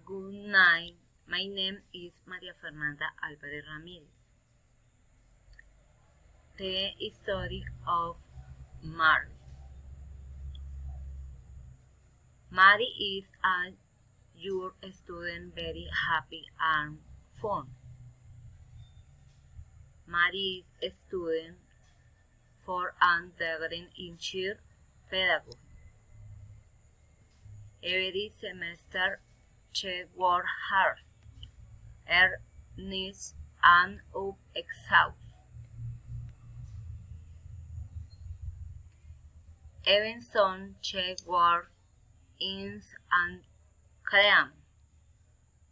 Good night. My name is María Fernanda Álvarez Ramírez. The story of Mary. Mary is a your student, very happy and fun. Mary is a student for undergraduate in cheer pedagogy. Every semester she works hard, earnest and exhausted. Even some she works in and claim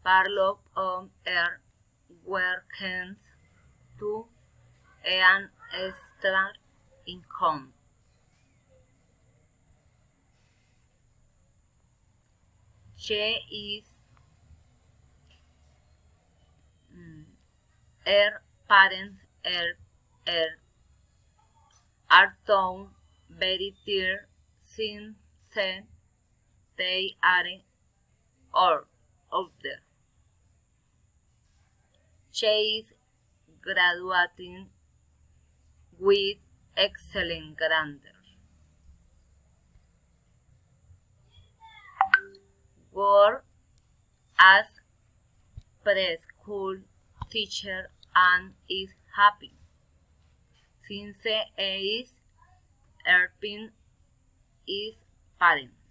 part of her weekends to earn extra income. She is her parents are told very dear since they are older. She is graduating with excellent grades. Work as preschool teacher and is happy since she is helping his parents.